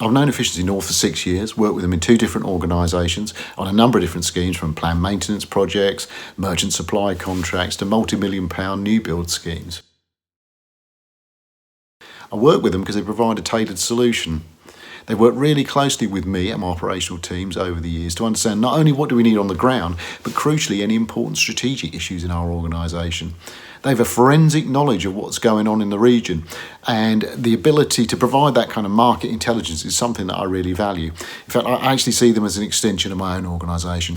I've known Efficiency North for 6 years, worked with them in 2 different organisations on a number of different schemes, from planned maintenance projects, merchant supply contracts to multi-million-pound new build schemes. I work with them because they provide a tailored solution. They work really closely with me and my operational teams over the years to understand not only what do we need on the ground, but crucially any important strategic issues in our organisation. They have a forensic knowledge of what's going on in the region, and the ability to provide that kind of market intelligence is something that I really value. In fact, I actually see them as an extension of my own organisation.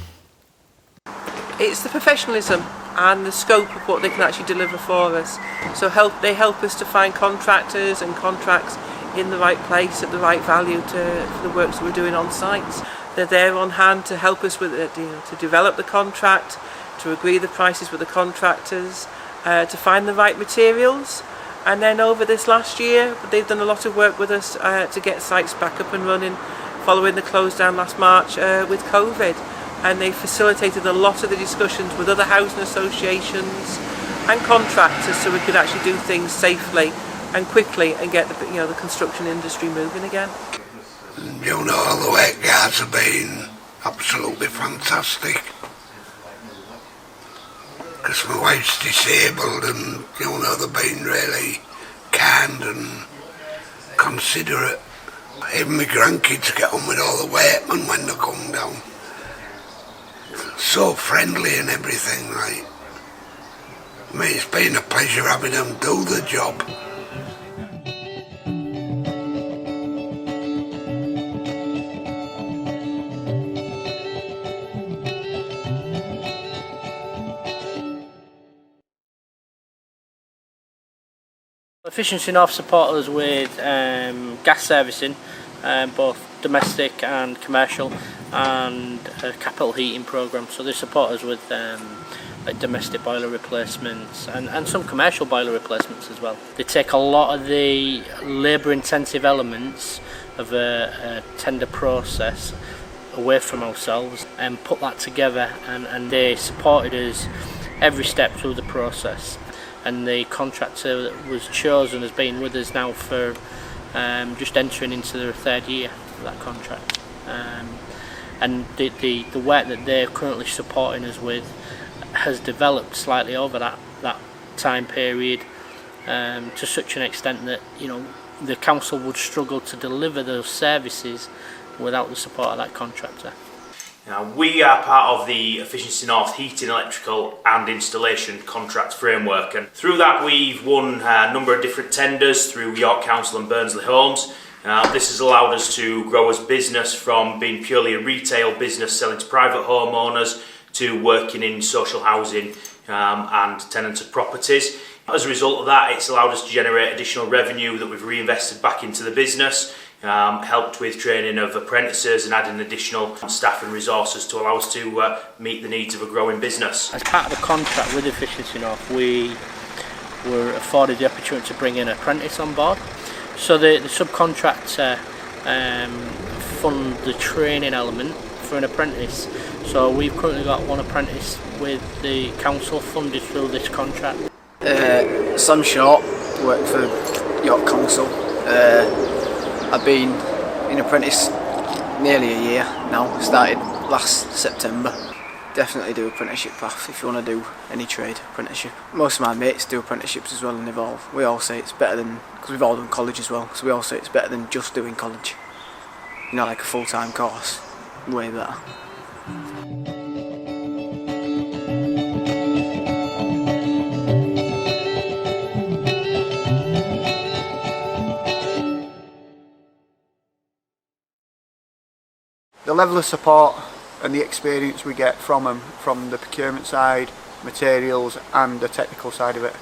It's the professionalism and the scope of what they can actually deliver for us. So they help us to find contractors and contracts in the right place at the right value for the works that we're doing on site. They're there on hand to help us with it, to develop the contract, to agree the prices with the contractors, to find the right materials. And then over this last year, they've done a lot of work with us to get sites back up and running following the close down last March with COVID. And they facilitated a lot of the discussions with other housing associations and contractors so we could actually do things safely and quickly and get the construction industry moving again. You know, the work guards have been absolutely fantastic. Because my wife's disabled and, they've been really kind and considerate. Even my grandkids get on with all the workmen when they come down. So friendly and everything, like. I mean, it's been a pleasure having them do the job. Efficiency North support us with gas servicing, both domestic and commercial, and a capital heating programme. So they support us with like domestic boiler replacements and some commercial boiler replacements as well. They take a lot of the labour intensive elements of a tender process away from ourselves and put that together, and they supported us every step through the process. And the contractor that was chosen has been with us now for just entering into their 3rd year of that contract. And the work that they're currently supporting us with has developed slightly over that time period, to such an extent that the council would struggle to deliver those services without the support of that contractor. Now, we are part of the Efficiency North heating, electrical and installation contract framework, and through that we've won a number of different tenders through York Council and Burnsley Homes. This has allowed us to grow as business from being purely a retail business selling to private homeowners to working in social housing and tenanted properties. As a result of that, it's allowed us to generate additional revenue that we've reinvested back into the business. Helped with training of apprentices and adding additional staff and resources to allow us to meet the needs of a growing business. As part of the contract with Efficiency North, we were afforded the opportunity to bring in an apprentice on board. So the subcontractor fund the training element for an apprentice. So we've currently got 1 apprentice with the council funded through this contract. Sam Short, work for York Council. I've been in apprentice nearly a year now, started last September. Definitely do apprenticeship path if you want to do any trade apprenticeship. Most of my mates do apprenticeships as well and evolve. We all say it's better than, because we've all done college as well, so we all say it's better than just doing college. Like a full-time course, way better. The level of support and the experience we get from them, from the procurement side, materials and the technical side of it.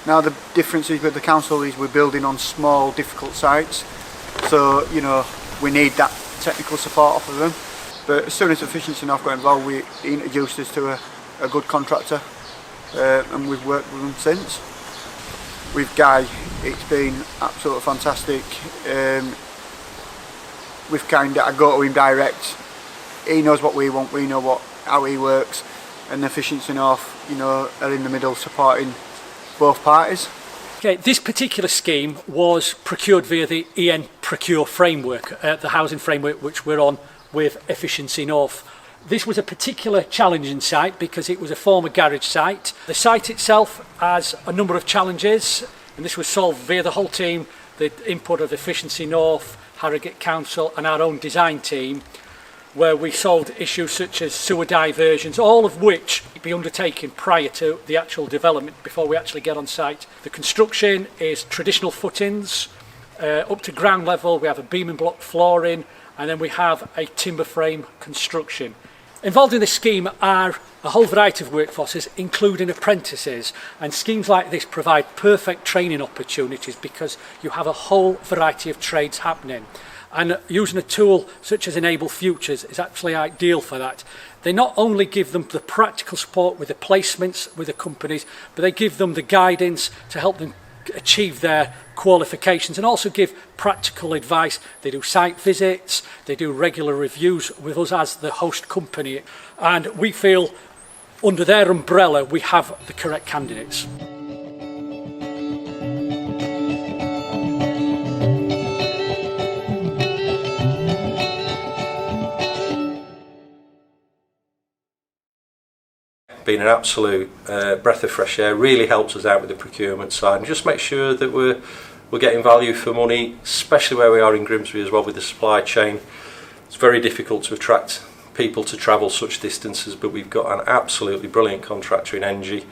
Now the differences with the council is we're building on small difficult sites, so we need that technical support off of them. But as soon as Efficiency North got involved, we introduced us to a good contractor and we've worked with them since. With Guy, it's been absolutely fantastic. We've I go to him direct. He knows what we want, we know how he works, and Efficiency North, you know, are in the middle supporting both parties. Okay, this particular scheme was procured via the EN Procure framework, the housing framework which we're on with Efficiency North. This was a particular challenging site because it was a former garage site. The site itself has a number of challenges, and this was solved via the whole team, the input of Efficiency North, Harrogate Council and our own design team, where we solved issues such as sewer diversions, all of which be undertaken prior to the actual development before we actually get on site. The construction is traditional footings, up to ground level we have a beam and block flooring, and then we have a timber frame construction. Involved in this scheme are a whole variety of workforces, including apprentices, and schemes like this provide perfect training opportunities because you have a whole variety of trades happening. And using a tool such as Enable Futures is actually ideal for that. They not only give them the practical support with the placements with the companies, but they give them the guidance to help them achieve their qualifications and also give practical advice. They do site visits, they do regular reviews with us as the host company, and we feel under their umbrella we have the correct candidates. Been an absolute breath of fresh air, really helps us out with the procurement side and just make sure that we're getting value for money, especially where we are in Grimsby as well with the supply chain. It's very difficult to attract people to travel such distances, but we've got an absolutely brilliant contractor in Engie,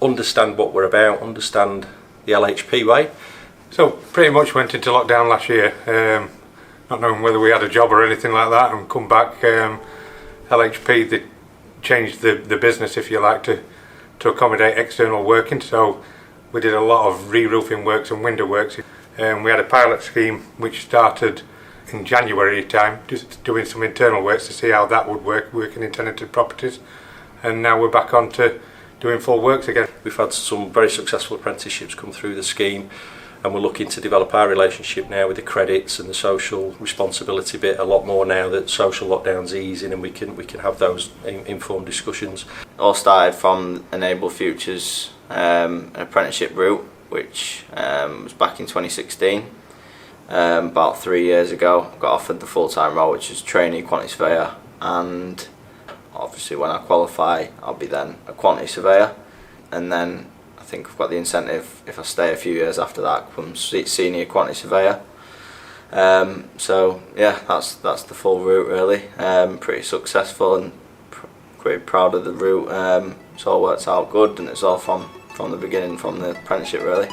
understand what we're about, understand the LHP way. So pretty much went into lockdown last year, not knowing whether we had a job or anything like that, and come back. LHP, they changed the business, if you like, to accommodate external working, so we did a lot of re-roofing works and window works. We had a pilot scheme which started in January time, just doing some internal works to see how that would work, working in tenanted properties, and now we're back on to doing full works again. We've had some very successful apprenticeships come through the scheme, and we're looking to develop our relationship now with the credits and the social responsibility bit a lot more now that social lockdown's easing, and we can have those informed discussions. All started from Enable Futures, an apprenticeship route, which was back in 2016. About 3 years ago, I got offered the full-time role, which is trainee quantity surveyor, and obviously when I qualify I'll be then a quantity surveyor, and then I think I've got the incentive, if I stay a few years after that, become senior quantity surveyor. So yeah, that's the full route really. Pretty successful and pretty proud of the route. It's all worked out good, and it's all from the beginning, from the apprenticeship really.